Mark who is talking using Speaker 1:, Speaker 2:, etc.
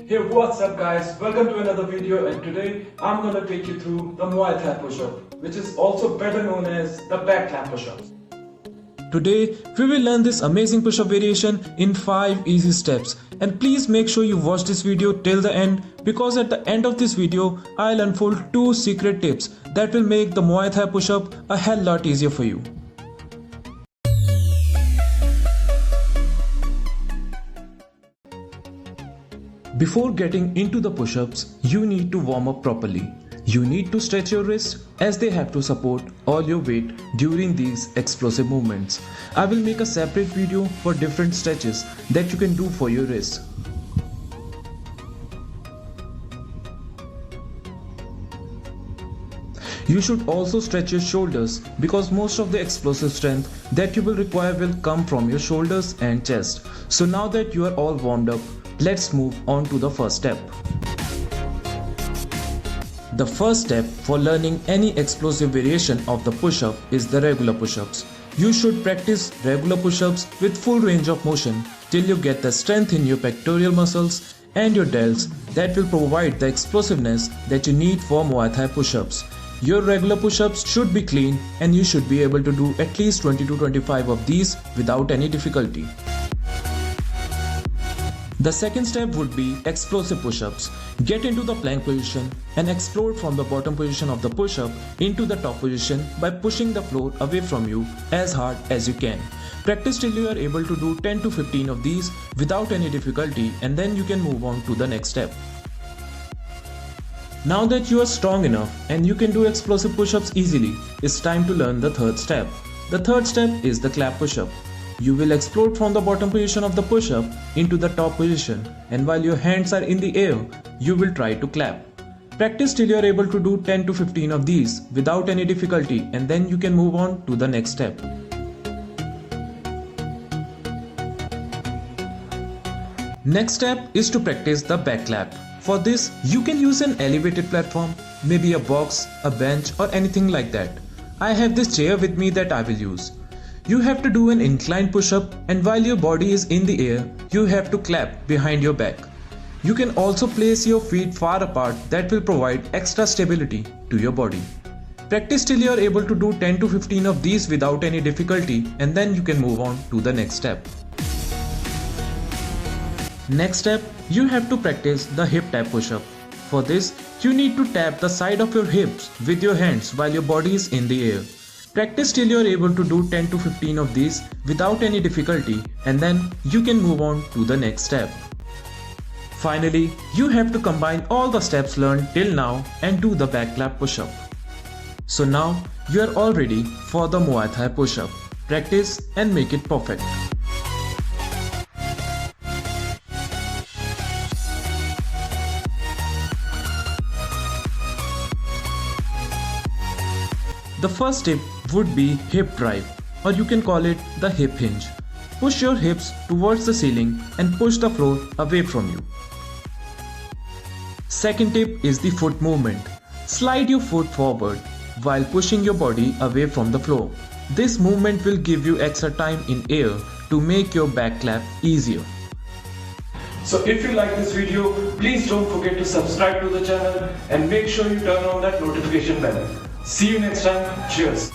Speaker 1: Hey, what's up guys? Welcome to another video, and today I'm gonna take you through the Muay Thai push-up, which is also better known as the back clap push-ups. Today we will learn this amazing push-up variation in 5 easy steps, and please make sure you watch this video till the end, because at the end of this video I'll unfold 2 secret tips that will make the Muay Thai push-up a hell lot easier for you. Before getting into the push-ups, you need to warm up properly. You need to stretch your wrists as they have to support all your weight during these explosive movements. I will make a separate video for different stretches that you can do for your wrists. You should also stretch your shoulders, because most of the explosive strength that you will require will come from your shoulders and chest. So now that you are all warmed up, let's move on to the first step. The first step for learning any explosive variation of the push-up is the regular push-ups. You should practice regular push-ups with full range of motion till you get the strength in your pectoral muscles and your delts that will provide the explosiveness that you need for Muay Thai push-ups. Your regular push-ups should be clean, and you should be able to do at least 20 to 25 of these without any difficulty. The second step would be explosive push-ups. Get into the plank position and explode from the bottom position of the push-up into the top position by pushing the floor away from you as hard as you can. Practice till you are able to do 10 to 15 of these without any difficulty, and then you can move on to the next step. Now that you are strong enough and you can do explosive push-ups easily, it's time to learn the third step. The third step is the clap push-up. You will explode from the bottom position of the push-up into the top position, and while your hands are in the air, you will try to clap. Practice till you are able to do 10 to 15 of these without any difficulty, and then you can move on to the next step. Next step is to practice the back clap. For this, you can use an elevated platform, maybe a box, a bench, or anything like that. I have this chair with me that I will use. You have to do an incline push-up, and while your body is in the air, you have to clap behind your back. You can also place your feet far apart, that will provide extra stability to your body. Practice till you are able to do 10 to 15 of these without any difficulty, and then you can move on to the next step. Next step, you have to practice the hip tap push-up. For this, you need to tap the side of your hips with your hands while your body is in the air. Practice till you are able to do 10 to 15 of these without any difficulty, and then you can move on to the next step. Finally, you have to combine all the steps learned till now and do the back clap push-up. So now you are all ready for the Muay Thai push-up. Practice and make it perfect. The first tip would be hip drive, or you can call it the hip hinge. Push your hips towards the ceiling and push the floor away from you. Second tip is the foot movement. Slide your foot forward while pushing your body away from the floor. This movement will give you extra time in air to make your back clap easier. So if you like this video, please don't forget to subscribe to the channel and make sure you turn on that notification bell. See you next time. Cheers.